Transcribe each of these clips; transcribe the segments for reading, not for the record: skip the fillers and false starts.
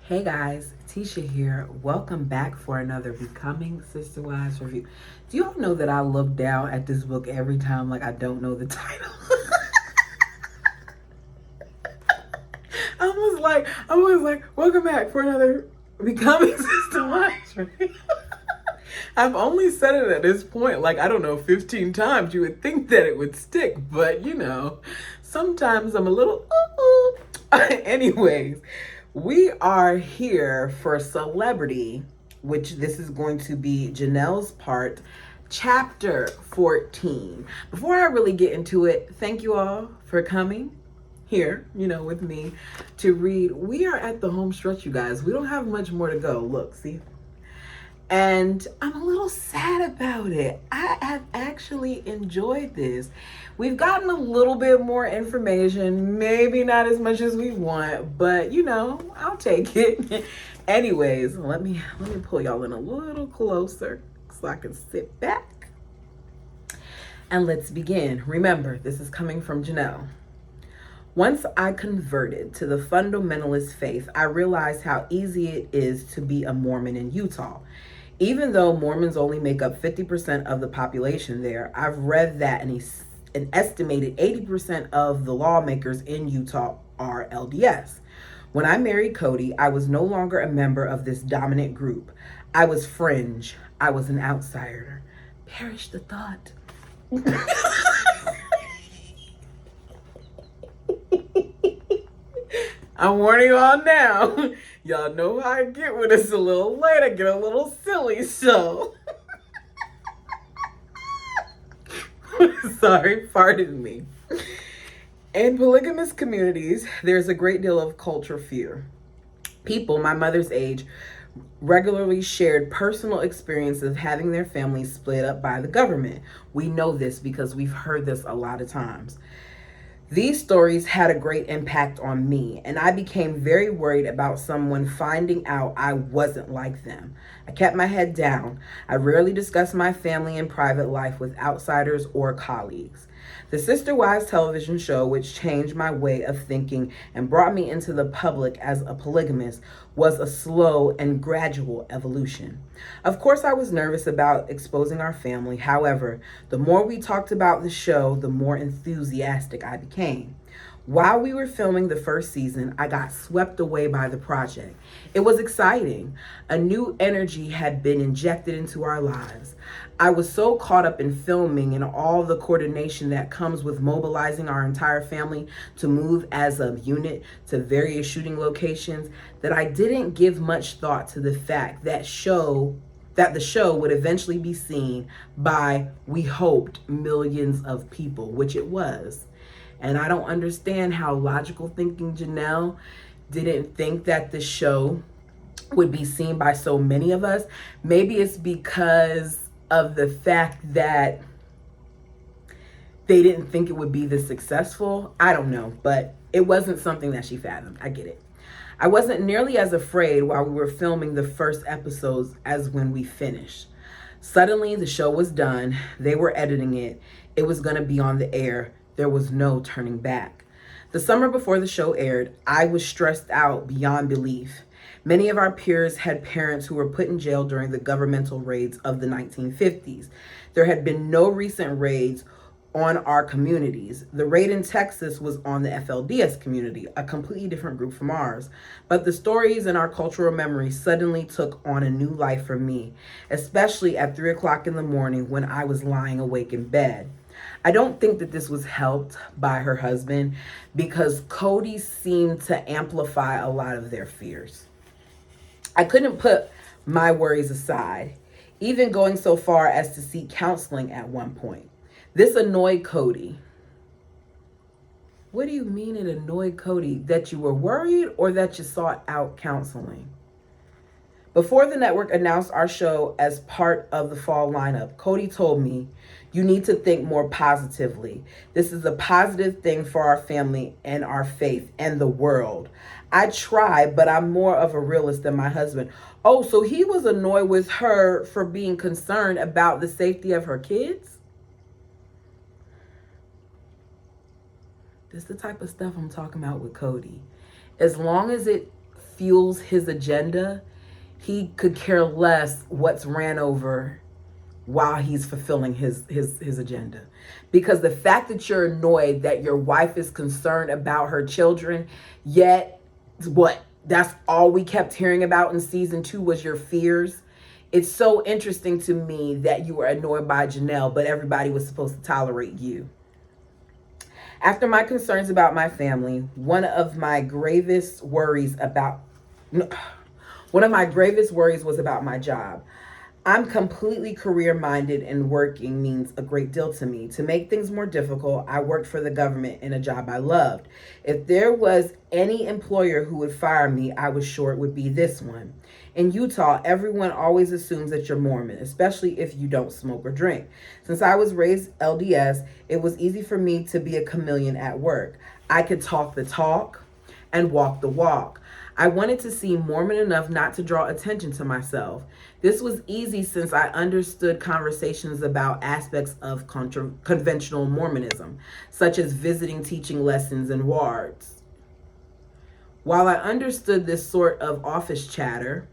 Hey guys, Tisha here. Welcome back for another Becoming Sister Wives review. Do you all know that I look down at this book every time like I don't know the title? I was like, welcome back for another Becoming Sister Wives review. I've only said it at this point, like, I don't know, 15 times. You would think that it would stick, but sometimes I'm a little, Anyways, we are here for Celebrity, which this is going to be Janelle's part, chapter 14. Before I really get into it, thank you all for coming here, with me to read. We are at the home stretch, you guys. We don't have much more to go. Look, see? And I'm a little sad about it. I have actually enjoyed this. We've gotten a little bit more information, maybe not as much as we want, but I'll take it. Anyways, let me pull y'all in a little closer so I can sit back. And let's begin. Remember, this is coming from Janelle. Once I converted to the fundamentalist faith, I realized how easy it is to be a Mormon in Utah. Even though Mormons only make up 50% of the population there, I've read that an estimated 80% of the lawmakers in Utah are LDS. When I married Cody, I was no longer a member of this dominant group. I was fringe. I was an outsider. Perish the thought. I'm warning you all now. Y'all know how I get when it's a little late. I get a little silly, so. Sorry, pardon me. In polygamous communities, there's a great deal of culture fear. People my mother's age regularly shared personal experiences of having their families split up by the government. We know this because we've heard this a lot of times. These stories had a great impact on me, and I became very worried about someone finding out I wasn't like them. I kept my head down. I rarely discussed my family and private life with outsiders or colleagues. The Sister Wives television show, which changed my way of thinking and brought me into the public as a polygamist, was a slow and gradual evolution. Of course, I was nervous about exposing our family. However, the more we talked about the show, the more enthusiastic I became. While we were filming the first season, I got swept away by the project. It was exciting. A new energy had been injected into our lives. I was so caught up in filming and all the coordination that comes with mobilizing our entire family to move as a unit to various shooting locations that I didn't give much thought to the fact that the show would eventually be seen by, we hoped, millions of people, which it was. And I don't understand how logical thinking Janelle didn't think that the show would be seen by so many of us. Maybe it's because of the fact that they didn't think it would be this successful. I don't know, but it wasn't something that she fathomed. I get it. I wasn't nearly as afraid while we were filming the first episodes as when we finished. Suddenly, the show was done. They were editing it. It was going to be on the air. There was no turning back. The summer before the show aired, I was stressed out beyond belief. Many of our peers had parents who were put in jail during the governmental raids of the 1950s. There had been no recent raids on our communities. The raid in Texas was on the FLDS community, a completely different group from ours. But the stories and our cultural memories suddenly took on a new life for me, especially at 3 o'clock in the morning when I was lying awake in bed. I don't think that this was helped by her husband because Cody seemed to amplify a lot of their fears. I couldn't put my worries aside, even going so far as to seek counseling at one point. This annoyed Cody. What do you mean it annoyed Cody? That you were worried or that you sought out counseling? Before the network announced our show as part of the fall lineup, Cody told me, "You need to think more positively. This is a positive thing for our family and our faith and the world." I try, but I'm more of a realist than my husband. Oh, so he was annoyed with her for being concerned about the safety of her kids? This is the type of stuff I'm talking about with Cody. As long as it fuels his agenda, he could care less what's ran over while he's fulfilling his agenda. Because the fact that you're annoyed that your wife is concerned about her children, yet that's all we kept hearing about in season 2 was your fears. It's so interesting to me that you were annoyed by Janelle, but everybody was supposed to tolerate you. After my concerns about my family, one of my gravest worries was about my job. I'm completely career-minded, and working means a great deal to me. To make things more difficult, I worked for the government in a job I loved. If there was any employer who would fire me, I was sure it would be this one. In Utah, everyone always assumes that you're Mormon, especially if you don't smoke or drink. Since I was raised LDS, it was easy for me to be a chameleon at work. I could talk the talk and walk the walk. I wanted to seem Mormon enough not to draw attention to myself. This was easy since I understood conversations about aspects of conventional Mormonism, such as visiting teaching lessons and wards. While I understood this sort of office chatter,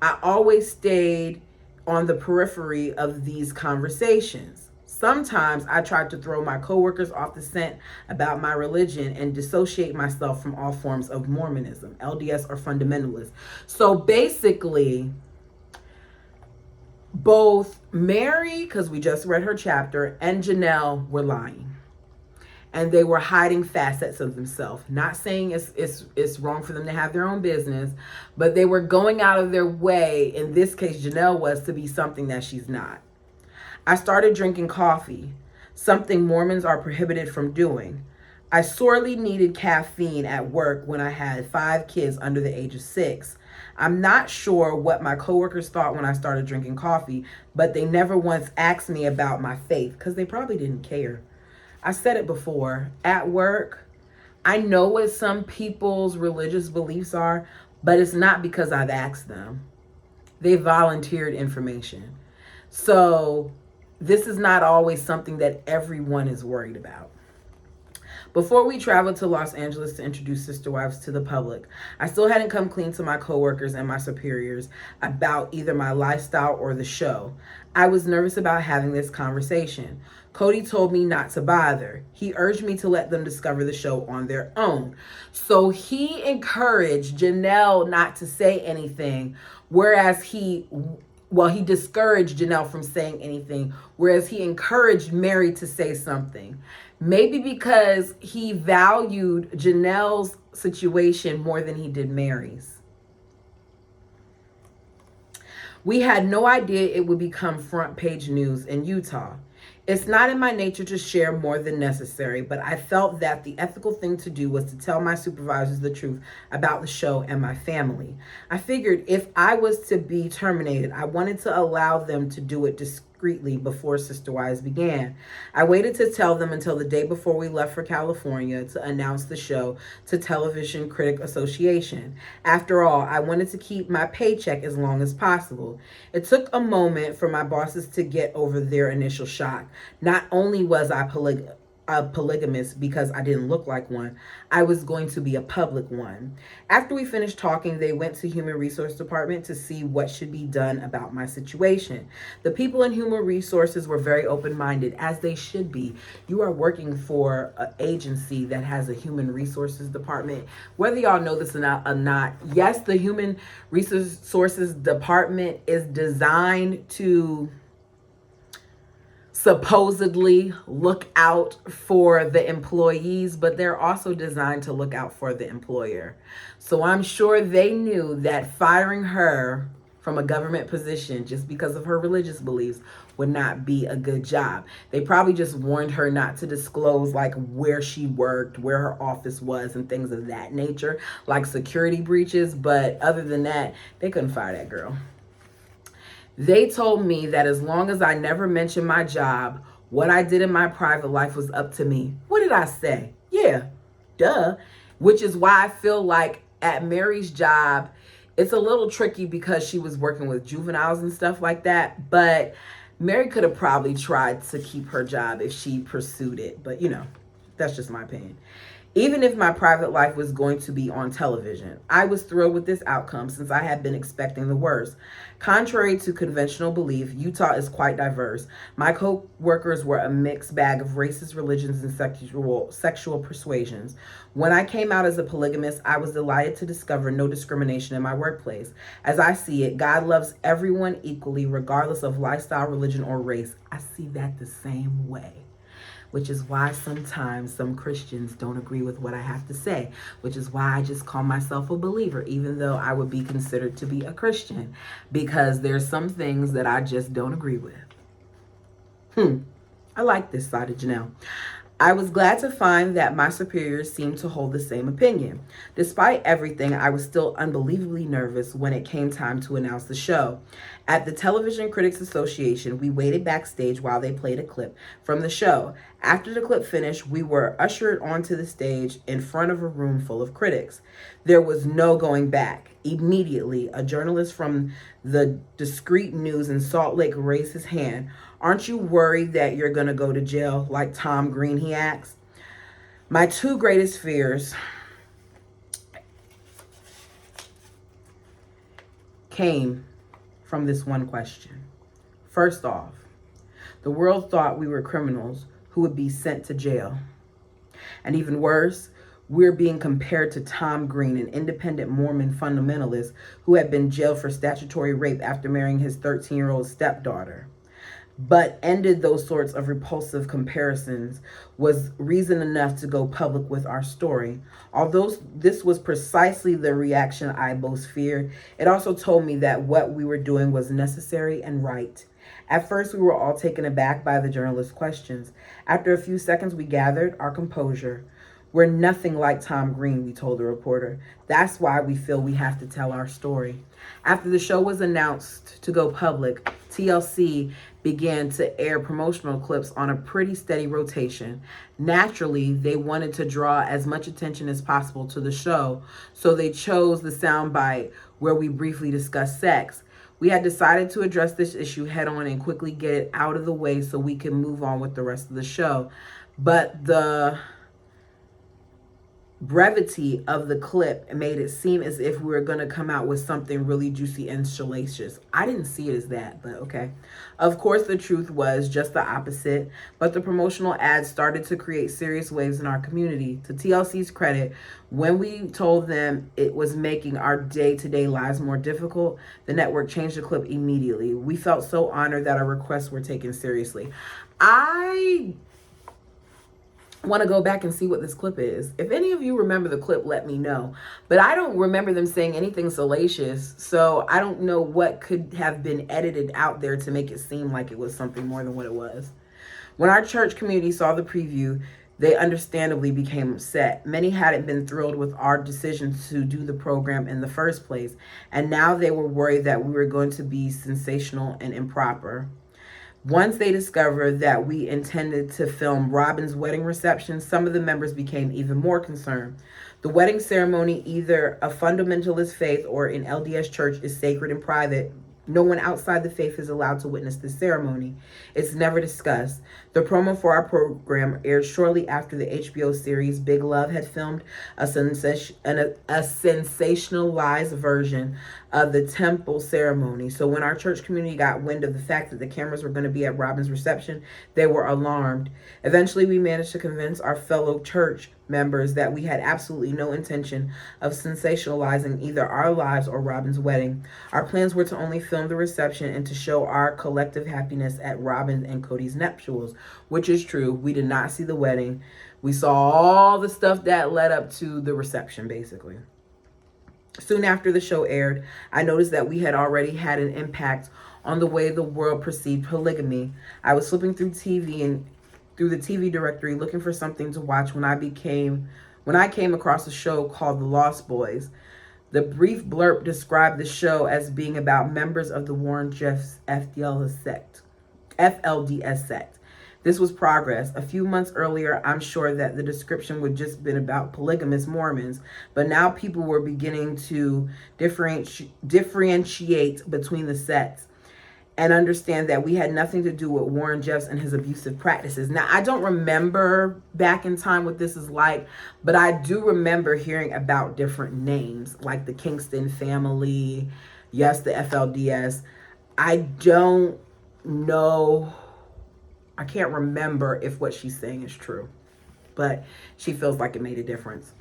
I always stayed on the periphery of these conversations. Sometimes I tried to throw my coworkers off the scent about my religion and dissociate myself from all forms of Mormonism, LDS or fundamentalist. So basically, both Mary, because we just read her chapter, and Janelle were lying. And they were hiding facets of themselves. Not saying it's wrong for them to have their own business, but they were going out of their way, in this case Janelle was, to be something that she's not. I started drinking coffee, something Mormons are prohibited from doing. I sorely needed caffeine at work when I had 5 kids under the age of 6. I'm not sure what my coworkers thought when I started drinking coffee, but they never once asked me about my faith because they probably didn't care. I said it before, at work, I know what some people's religious beliefs are, but it's not because I've asked them. They volunteered information. So this is not always something that everyone is worried about. Before we traveled to Los Angeles to introduce Sister Wives to the public, I still hadn't come clean to my coworkers and my superiors about either my lifestyle or the show. I was nervous about having this conversation. Cody told me not to bother. He urged me to let them discover the show on their own. So he encouraged Janelle not to say anything, whereas he discouraged Janelle from saying anything, whereas he encouraged Mary to say something. Maybe because he valued Janelle's situation more than he did Mary's. We had no idea it would become front page news in Utah. It's not in my nature to share more than necessary, but I felt that the ethical thing to do was to tell my supervisors the truth about the show and my family. I figured if I was to be terminated, I wanted to allow them to do it discreetly before Sister Wives began. I waited to tell them until the day before we left for California to announce the show to Television Critic Association. After all, I wanted to keep my paycheck as long as possible. It took a moment for my bosses to get over their initial shock. Not only was I polygamist because I didn't look like one, I was going to be a public one. After we finished talking, they went to Human Resource Department to see what should be done about my situation. The people in Human Resources were very open-minded, as they should be. You are working for an agency that has a Human Resources Department. Whether y'all know this or not, yes, the Human Resources Department is designed to supposedly look out for the employees, but they're also designed to look out for the employer. So I'm sure they knew that firing her from a government position just because of her religious beliefs would not be a good job. They probably just warned her not to disclose like where she worked, where her office was, and things of that nature, like security breaches. But other than that, they couldn't fire that girl. They told me that as long as I never mentioned my job, what I did in my private life was up to me. What did I say? Yeah, duh. Which is why I feel like at Mary's job, it's a little tricky because she was working with juveniles and stuff like that. But Mary could have probably tried to keep her job if she pursued it. But, that's just my opinion. even if my private life was going to be on television. I was thrilled with this outcome since I had been expecting the worst. Contrary to conventional belief, Utah is quite diverse. My co-workers were a mixed bag of races, religions, and sexual persuasions. When I came out as a polygamist, I was delighted to discover no discrimination in my workplace. As I see it, God loves everyone equally, regardless of lifestyle, religion, or race. I see that the same way, which is why sometimes some Christians don't agree with what I have to say, which is why I just call myself a believer, even though I would be considered to be a Christian, because there's some things that I just don't agree with. I like this side of Janelle. I was glad to find that my superiors seemed to hold the same opinion. Despite everything, I was still unbelievably nervous when it came time to announce the show. At the Television Critics Association, we waited backstage while they played a clip from the show. After the clip finished, we were ushered onto the stage in front of a room full of critics. There was no going back. Immediately, a journalist from the Discreet News in Salt Lake raised his hand. "Aren't you worried that you're going to go to jail like Tom Green?" he asked. My two greatest fears came from this one question. First off, the world thought we were criminals who would be sent to jail. And even worse, we're being compared to Tom Green, an independent Mormon fundamentalist who had been jailed for statutory rape after marrying his 13-year-old stepdaughter. But ended those sorts of repulsive comparisons was reason enough to go public with our story. Although this was precisely the reaction I most feared, it also told me that what we were doing was necessary and right. At first, we were all taken aback by the journalist's questions. After a few seconds, we gathered our composure. "We're nothing like Tom Green," we told the reporter. "That's why we feel we have to tell our story." After the show was announced to go public, TLC began to air promotional clips on a pretty steady rotation. Naturally, they wanted to draw as much attention as possible to the show, so they chose the soundbite where we briefly discussed sex. We had decided to address this issue head on and quickly get it out of the way so we could move on with the rest of the show. But the brevity of the clip made it seem as if we were going to come out with something really juicy and salacious. I didn't see it as that, but okay. Of course, the truth was just the opposite, but the promotional ads started to create serious waves in our community. To TLC's credit, when we told them it was making our day-to-day lives more difficult, the network changed the clip immediately. We felt so honored that our requests were taken seriously. I want to go back and see what this clip is. If any of you remember the clip, let me know. But I don't remember them saying anything salacious, so I don't know what could have been edited out there to make it seem like it was something more than what it was. When our church community saw the preview, they understandably became upset. Many hadn't been thrilled with our decision to do the program in the first place, and now they were worried that we were going to be sensational and improper. Once they discovered that we intended to film Robin's wedding reception, some of the members became even more concerned. The wedding ceremony, either a fundamentalist faith or in LDS church, is sacred and private. No one outside the faith is allowed to witness this ceremony. It's never discussed. The promo for our program aired shortly after the HBO series Big Love had filmed a sensationalized version of the temple ceremony. So when our church community got wind of the fact that the cameras were going to be at Robin's reception, they were alarmed. Eventually, we managed to convince our fellow church members that we had absolutely no intention of sensationalizing either our lives or Robin's wedding. Our plans were to only film the reception and to show our collective happiness at Robin and Cody's nuptials, which is true. We did not see the wedding. We saw all the stuff that led up to the reception, basically. Soon after the show aired, I noticed that we had already had an impact on the way the world perceived polygamy. I was flipping through the TV directory looking for something to watch when I came across a show called The Lost Boys. The brief blurb described the show as being about members of the Warren Jeffs FLDS sect. This was progress. A few months earlier, I'm sure that the description would just been about polygamous Mormons, but now people were beginning to differentiate between the sects. and understand that we had nothing to do with Warren Jeffs and his abusive practices. Now, I don't remember back in time what this is like, but I do remember hearing about different names, like the Kingston family, yes, the FLDS. I don't know, I can't remember if what she's saying is true, but she feels like it made a difference.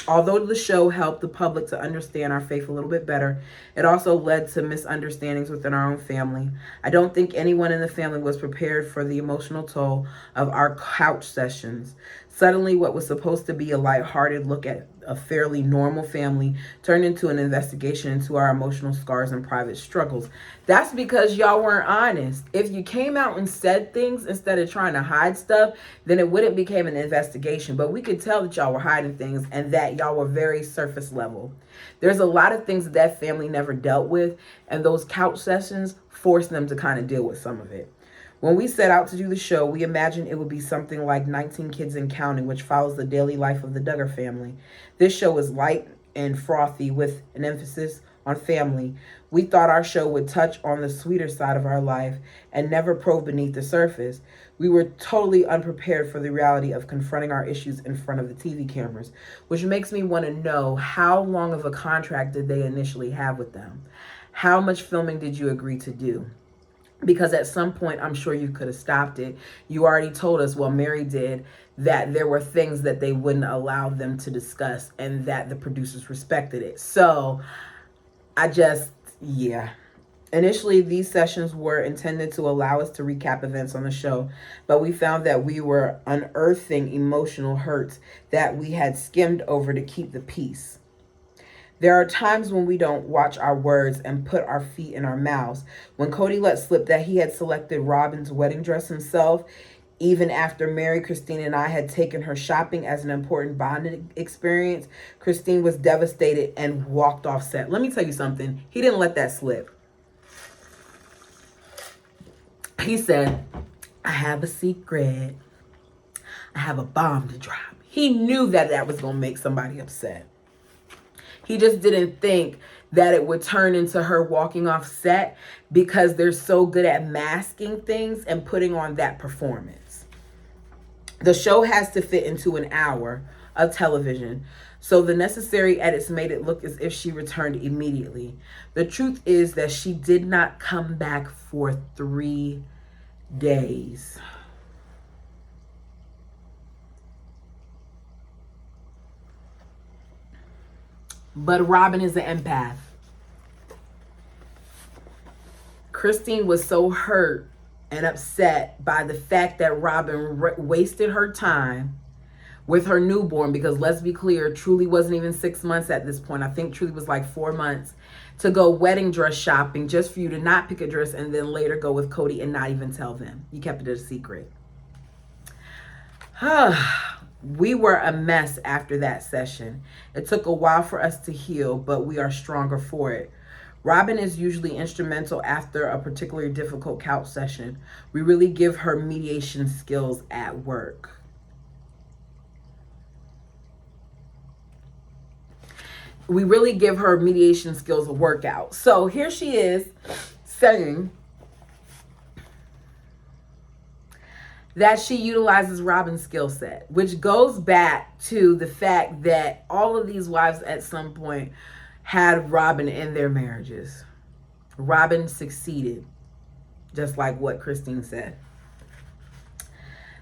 Although the show helped the public to understand our faith a little bit better, it also led to misunderstandings within our own family. I don't think anyone in the family was prepared for the emotional toll of our couch sessions. Suddenly, what was supposed to be a lighthearted look at a fairly normal family turned into an investigation into our emotional scars and private struggles. That's because y'all weren't honest. If you came out and said things instead of trying to hide stuff, then it wouldn't become an investigation. But we could tell that y'all were hiding things and that y'all were very surface level. There's a lot of things that family never dealt with, and those couch sessions forced them to kind of deal with some of it. When we set out to do the show, we imagined it would be something like 19 Kids and Counting, which follows the daily life of the Duggar family. This show is light and frothy with an emphasis on family. We thought our show would touch on the sweeter side of our life and never probe beneath the surface. We were totally unprepared for the reality of confronting our issues in front of the TV cameras, which makes me want to know, how long of a contract did they initially have with them? How much filming did you agree to do? Because at some point, I'm sure you could have stopped it. You already told us, well, Mary did, that there were things that they wouldn't allow them to discuss and that the producers respected it. So yeah. Initially, these sessions were intended to allow us to recap events on the show, but we found that we were unearthing emotional hurts that we had skimmed over to keep the peace. There are times when we don't watch our words and put our feet in our mouths. When Cody let slip that he had selected Robin's wedding dress himself, even after Mary, Christine, and I had taken her shopping as an important bonding experience, Christine was devastated and walked off set. Let me tell you something. He didn't let that slip. He said, I have a secret. I have a bomb to drop. He knew that that was going to make somebody upset. He just didn't think that it would turn into her walking off set because they're so good at masking things and putting on that performance. The show has to fit into an hour of television, so the necessary edits made it look as if she returned immediately. The truth is that she did not come back for 3 days. But Robin is an empath. Christine was so hurt and upset by the fact that Robin wasted her time with her newborn, because let's be clear, Truly wasn't even 6 months at this point. I think Truly was like 4 months, to go wedding dress shopping just for you to not pick a dress and then later go with Cody and not even tell them. You kept it a secret. We were a mess after that session. It took a while for us to heal, but we are stronger for it. Robin is usually instrumental after a particularly difficult couch session. We really give her mediation skills at work. We really give her mediation skills a workout. So here she is saying that she utilizes Robin's skill set, which goes back to the fact that all of these wives at some point had Robin in their marriages. Robin succeeded, just like what Christine said.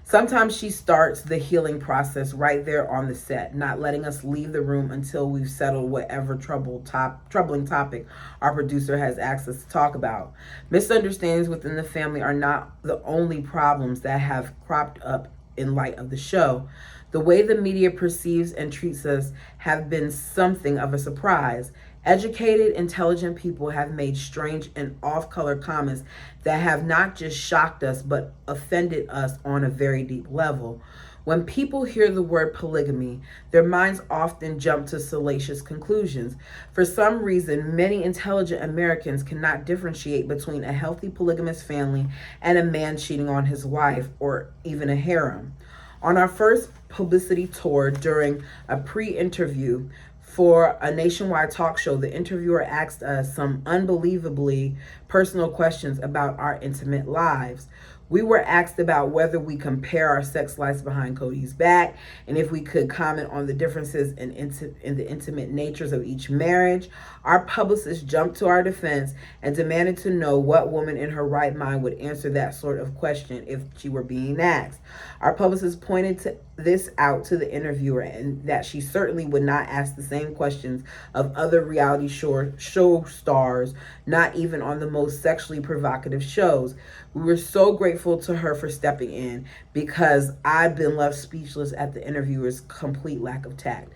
Sometimes she starts the healing process right there on the set, not letting us leave the room until we've settled whatever troubling topic our producer has asked us to talk about. Misunderstandings within the family are not the only problems that have cropped up in light of the show. The way the media perceives and treats us have been something of a surprise. Educated, intelligent people have made strange and off-color comments that have not just shocked us, but offended us on a very deep level. When people hear the word polygamy, their minds often jump to salacious conclusions. For some reason, many intelligent Americans cannot differentiate between a healthy polygamous family and a man cheating on his wife, or even a harem. On our first publicity tour, during a pre-interview For a nationwide talk show, the interviewer asked us some unbelievably personal questions about our intimate lives. We were asked about whether we compare our sex lives behind Cody's back and if we could comment on the differences in the intimate natures of each marriage. Our publicist jumped to our defense and demanded to know what woman in her right mind would answer that sort of question if she were being asked. Our publicist pointed this out to the interviewer and that she certainly would not ask the same questions of other reality show stars, not even on the most sexually provocative shows. We were so grateful to her for stepping in because I've been left speechless at the interviewer's complete lack of tact.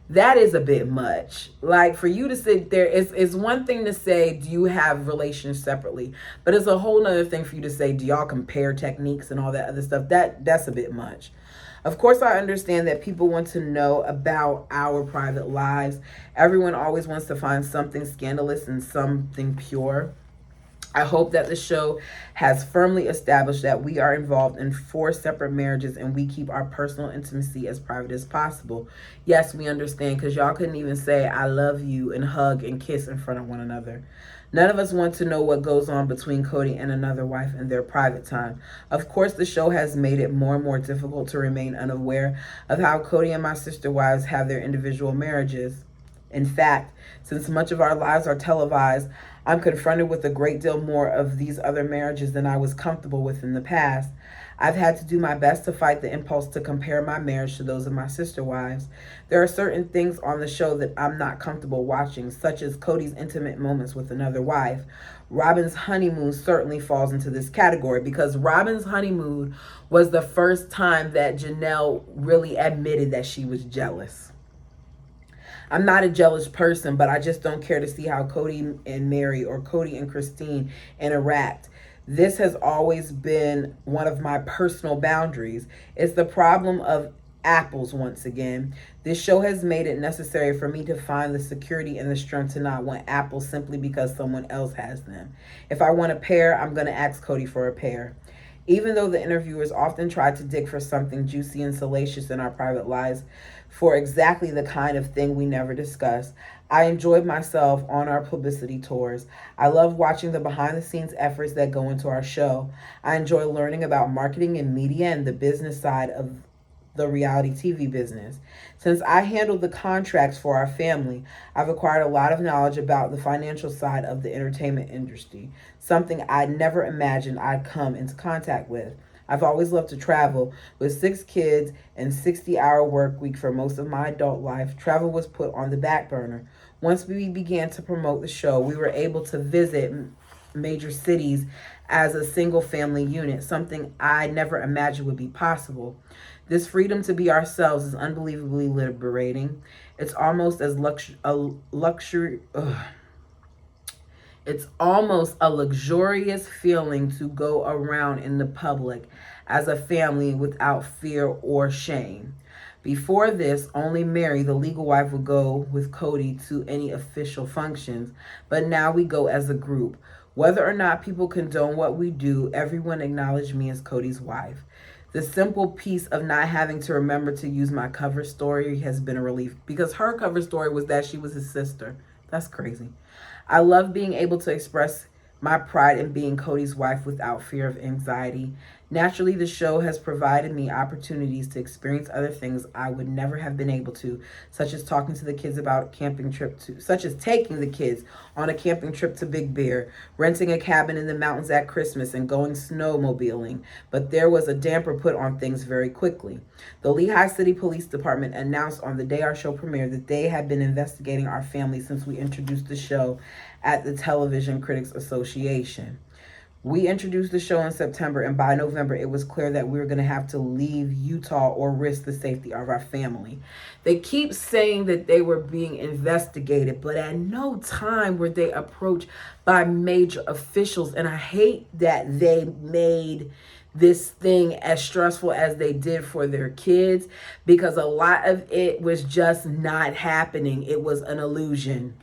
That is a bit much. Like, for you to sit there, it's one thing to say, do you have relations separately? But it's a whole nother thing for you to say, do y'all compare techniques and all that other stuff? That's a bit much. Of course, I understand that people want to know about our private lives. Everyone always wants to find something scandalous and something pure. I hope that the show has firmly established that we are involved in 4 separate marriages and we keep our personal intimacy as private as possible. Yes, we understand, because y'all couldn't even say I love you and hug and kiss in front of one another. None of us want to know what goes on between Cody and another wife in their private time. Of course, the show has made it more and more difficult to remain unaware of how Cody and my sister wives have their individual marriages. In fact, since much of our lives are televised, I'm confronted with a great deal more of these other marriages than I was comfortable with in the past. I've had to do my best to fight the impulse to compare my marriage to those of my sister wives. There are certain things on the show that I'm not comfortable watching, such as Cody's intimate moments with another wife. Robin's honeymoon certainly falls into this category because Robin's honeymoon was the first time that Janelle really admitted that she was jealous. I'm not a jealous person, but I just don't care to see how Cody and Mary or Cody and Christine interact. This has always been one of my personal boundaries. It's the problem of apples once again. This show has made it necessary for me to find the security and the strength to not want apples simply because someone else has them. If I want a pear, I'm going to ask Cody for a pear. Even though the interviewers often try to dig for something juicy and salacious in our private lives, for exactly the kind of thing we never discuss, I enjoyed myself on our publicity tours. I love watching the behind-the-scenes efforts that go into our show. I enjoy learning about marketing and media and the business side of the reality TV business. Since I handled the contracts for our family, I've acquired a lot of knowledge about the financial side of the entertainment industry, something I never imagined I'd come into contact with. I've always loved to travel. With 6 kids and 60-hour work week for most of my adult life, travel was put on the back burner. Once we began to promote the show, we were able to visit major cities as a single family unit, something I never imagined would be possible. This freedom to be ourselves is unbelievably liberating. It's almost as It's almost a luxurious feeling to go around in the public as a family without fear or shame. Before this, only Mary, the legal wife, would go with Cody to any official functions, but now we go as a group. Whether or not people condone what we do, everyone acknowledged me as Cody's wife. The simple piece of not having to remember to use my cover story has been a relief, because her cover story was that she was his sister. That's crazy. I love being able to express my pride in being Cody's wife without fear of anxiety. Naturally, the show has provided me opportunities to experience other things I would never have been able to, such as taking the kids on a camping trip to Big Bear, renting a cabin in the mountains at Christmas, and going snowmobiling. But there was a damper put on things very quickly. The Lehigh City Police Department announced on the day our show premiered that they had been investigating our family since we introduced the show at the Television Critics Association. We introduced the show in September, and by November, it was clear that we were going to have to leave Utah or risk the safety of our family. They keep saying that they were being investigated, but at no time were they approached by major officials. And I hate that they made this thing as stressful as they did for their kids, because a lot of it was just not happening. It was an illusion.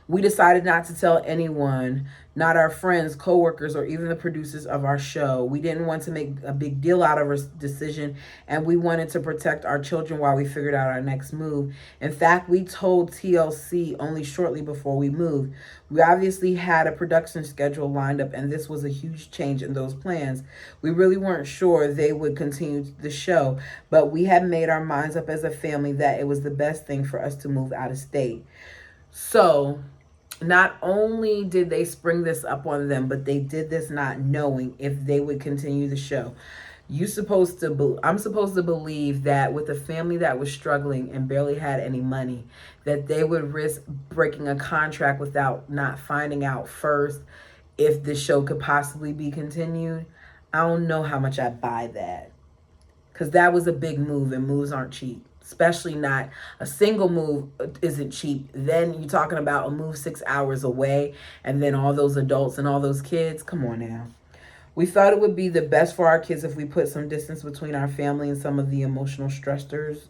We decided not to tell anyone, not our friends, coworkers, or even the producers of our show. We didn't want to make a big deal out of our decision, and we wanted to protect our children while we figured out our next move. In fact, we told TLC only shortly before we moved. We obviously had a production schedule lined up, and this was a huge change in those plans. We really weren't sure they would continue the show, but we had made our minds up as a family that it was the best thing for us to move out of state. So, not only did they spring this up on them, but they did this not knowing if they would continue the show. I'm supposed to believe that with a family that was struggling and barely had any money, that they would risk breaking a contract without not finding out first if the show could possibly be continued. I don't know how much I buy that, because that was a big move, and moves aren't cheap. Especially not a single move isn't cheap. Then you're talking about a move 6 hours away, and then all those adults and all those kids. Come on now. We thought it would be the best for our kids if we put some distance between our family and some of the emotional stressors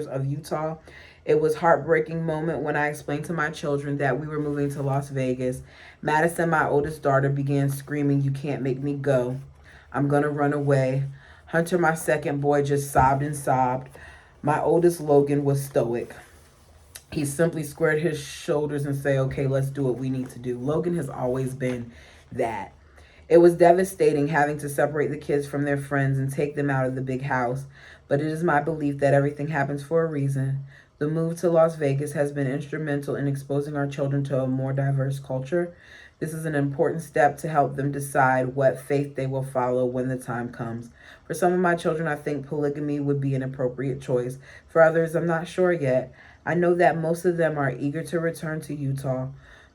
of Utah. It was a heartbreaking moment when I explained to my children that we were moving to Las Vegas. Madison, my oldest daughter, began screaming, "You can't make me go. I'm going to run away." Hunter, my second boy, just sobbed and sobbed. My oldest, Logan, was stoic. He simply squared his shoulders and said, "Okay, let's do what we need to do." Logan has always been that. It was devastating having to separate the kids from their friends and take them out of the big house, but it is my belief that everything happens for a reason. The move to Las Vegas has been instrumental in exposing our children to a more diverse culture. This is an important step to help them decide what faith they will follow when the time comes. For some of my children, I think polygamy would be an appropriate choice. For others, I'm not sure yet. I know that most of them are eager to return to Utah.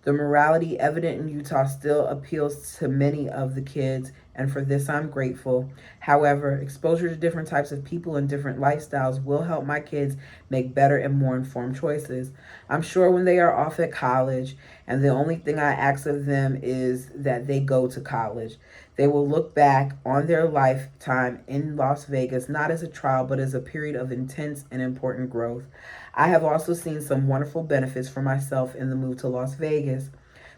The morality evident in Utah still appeals to many of the kids, and for this I'm grateful. However, exposure to different types of people and different lifestyles will help my kids make better and more informed choices. I'm sure when they are off at college, and the only thing I ask of them is that they go to college, they will look back on their lifetime in Las Vegas not as a trial, but as a period of intense and important growth. I have also seen some wonderful benefits for myself in the move to Las Vegas.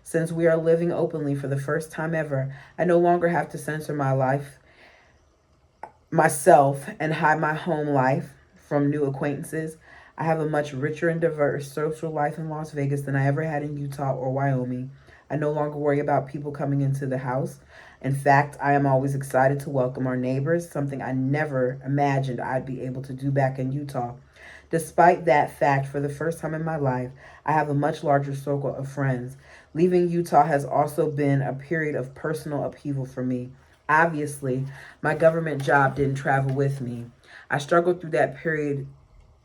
Since we are living openly for the first time ever, I no longer have to censor myself, and hide my home life from new acquaintances. I have a much richer and diverse social life in Las Vegas than I ever had in Utah or Wyoming. I no longer worry about people coming into the house. In fact, I am always excited to welcome our neighbors, something I never imagined I'd be able to do back in Utah. Despite that fact, for the first time in my life, I have a much larger circle of friends. Leaving Utah has also been a period of personal upheaval for me. Obviously, my government job didn't travel with me. I struggled through that period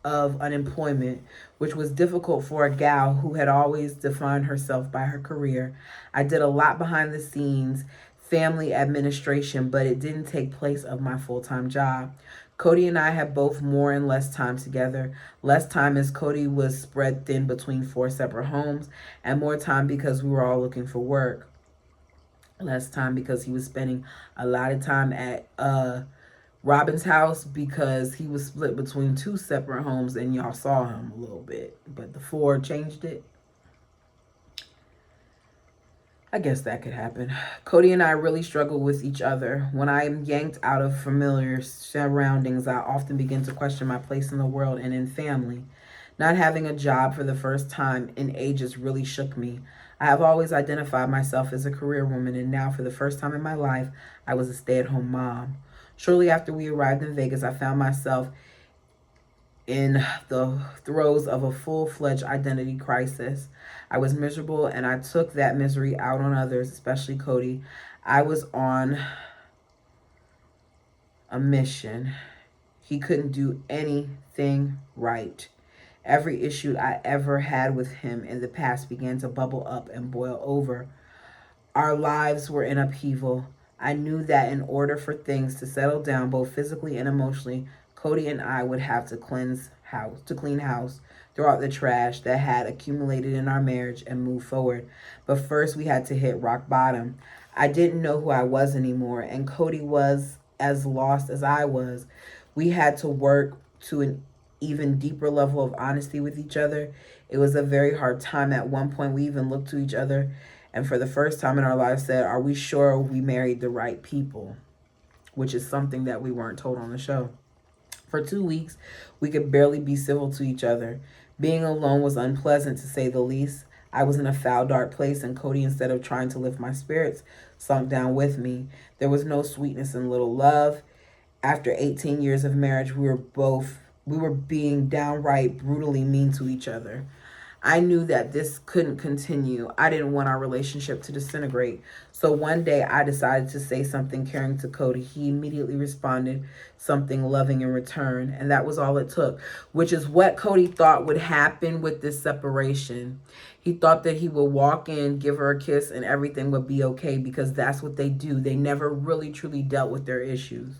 of unemployment, which was difficult for a gal who had always defined herself by her career. I did a lot behind the scenes, family administration, but it didn't take place of my full-time job. Cody and I had both more and less time together. Less time as Cody was spread thin between 4 separate homes, and more time because we were all looking for work. Less time because he was spending a lot of time at Robin's house because he was split between 2 separate homes, and y'all saw him a little bit, but the 4 changed it. I guess that could happen. Cody and I really struggle with each other. When I am yanked out of familiar surroundings, I often begin to question my place in the world and in family. Not having a job for the first time in ages really shook me. I have always identified myself as a career woman, and now for the first time in my life, I was a stay-at-home mom. Shortly after we arrived in Vegas, I found myself in the throes of a full-fledged identity crisis. I was miserable, and I took that misery out on others, especially Cody. I was on a mission. He couldn't do anything right. Every issue I ever had with him in the past began to bubble up and boil over. Our lives were in upheaval. I knew that in order for things to settle down, both physically and emotionally, Cody and I would have to clean house, throw out the trash that had accumulated in our marriage, and move forward. But first, we had to hit rock bottom. I didn't know who I was anymore, and Cody was as lost as I was. We had to work to an even deeper level of honesty with each other. It was a very hard time. At one point, we even looked to each other and for the first time in our lives said, are we sure we married the right people? Which is something that we weren't told on the show. For 2 weeks, we could barely be civil to each other. Being alone was unpleasant, to say the least. I was in a foul, dark place, and Cody, instead of trying to lift my spirits, sunk down with me. There was no sweetness and little love. After 18 years of marriage, we were being downright brutally mean to each other. I knew that this couldn't continue. I didn't want our relationship to disintegrate. So one day I decided to say something caring to Cody. He immediately responded something loving in return. And that was all it took, which is what Cody thought would happen with this separation. He thought that he would walk in, give her a kiss, and everything would be okay because that's what they do. They never really truly dealt with their issues.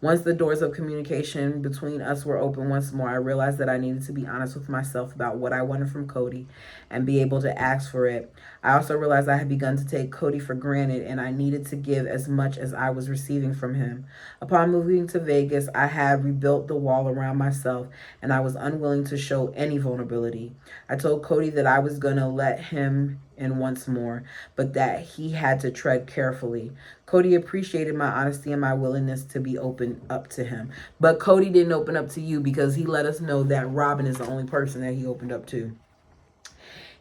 Once the doors of communication between us were open once more, I realized that I needed to be honest with myself about what I wanted from Cody and be able to ask for it. I also realized I had begun to take Cody for granted and I needed to give as much as I was receiving from him. Upon moving to Vegas, I had rebuilt the wall around myself and I was unwilling to show any vulnerability. I told Cody that I was going to let him in once more, but that he had to tread carefully. Cody appreciated my honesty and my willingness to be open up to him. But Cody didn't open up to you because he let us know that Robin is the only person that he opened up to.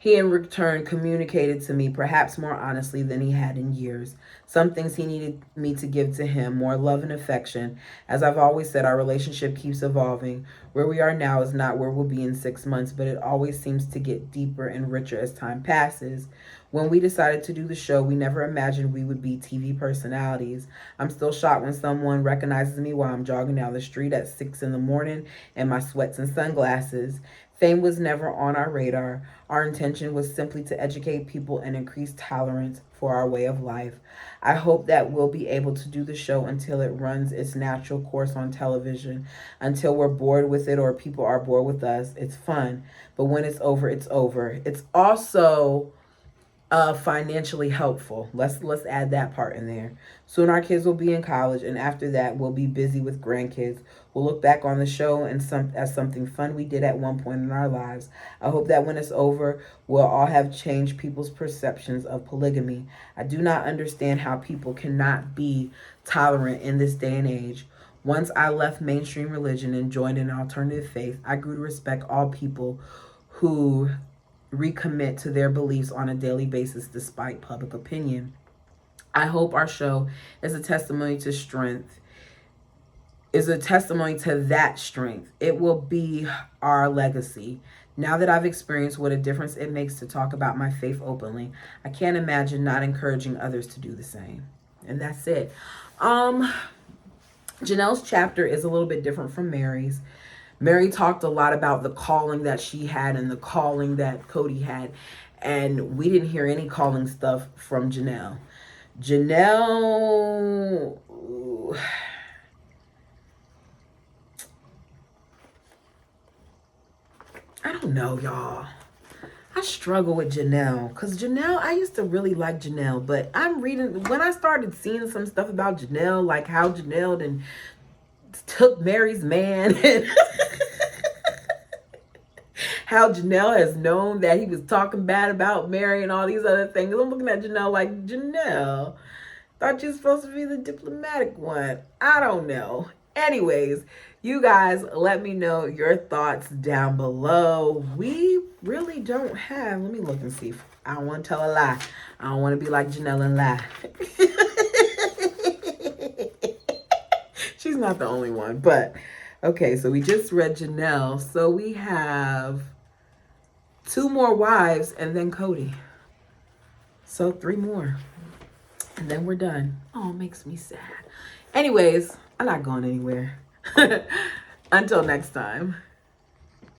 He in return communicated to me perhaps more honestly than he had in years. Some things he needed me to give to him, more love and affection. As I've always said, our relationship keeps evolving. Where we are now is not where we'll be in 6 months, but it always seems to get deeper and richer as time passes. When we decided to do the show, we never imagined we would be TV personalities. I'm still shocked when someone recognizes me while I'm jogging down the street at 6 in the morning in my sweats and sunglasses. Fame was never on our radar. Our intention was simply to educate people and increase tolerance for our way of life. I hope that we'll be able to do the show until it runs its natural course on television, until we're bored with it or people are bored with us. It's fun, but when it's over, it's over. It's also financially helpful. Let's add that part in there. Soon our kids will be in college, and after that, we'll be busy with grandkids. We'll look back on the show and as something fun we did at one point in our lives. I hope that when it's over, we'll all have changed people's perceptions of polygamy. I do not understand how people cannot be tolerant in this day and age. Once I left mainstream religion and joined an alternative faith, I grew to respect all people who recommit to their beliefs on a daily basis despite public opinion. I hope our show is a testimony to that strength. It will be our legacy. Now that I've experienced what a difference it makes to talk about my faith openly, I can't imagine not encouraging others to do the same. And that's it. Janelle's chapter is a little bit different from Mary's. Mary talked a lot about the calling that she had and the calling that Cody had. And we didn't hear any calling stuff from Janelle. Janelle, I don't know, y'all. I struggle with Janelle because Janelle, I used to really like Janelle, but when I started seeing some stuff about Janelle, like how Janelle then took Mary's man and how Janelle has known that he was talking bad about Mary and all these other things. I'm looking at Janelle like, Janelle, thought you were supposed to be the diplomatic one. I don't know. Anyways, you guys, let me know your thoughts down below. We really don't have, let me look and see. I don't want to tell a lie. I don't want to be like Janelle and lie. She's not the only one, but okay, so we just read Janelle. So we have 2 more wives and then Cody. So 3 more. And then we're done. Oh, it makes me sad. Anyways, I'm not going anywhere. Until next time.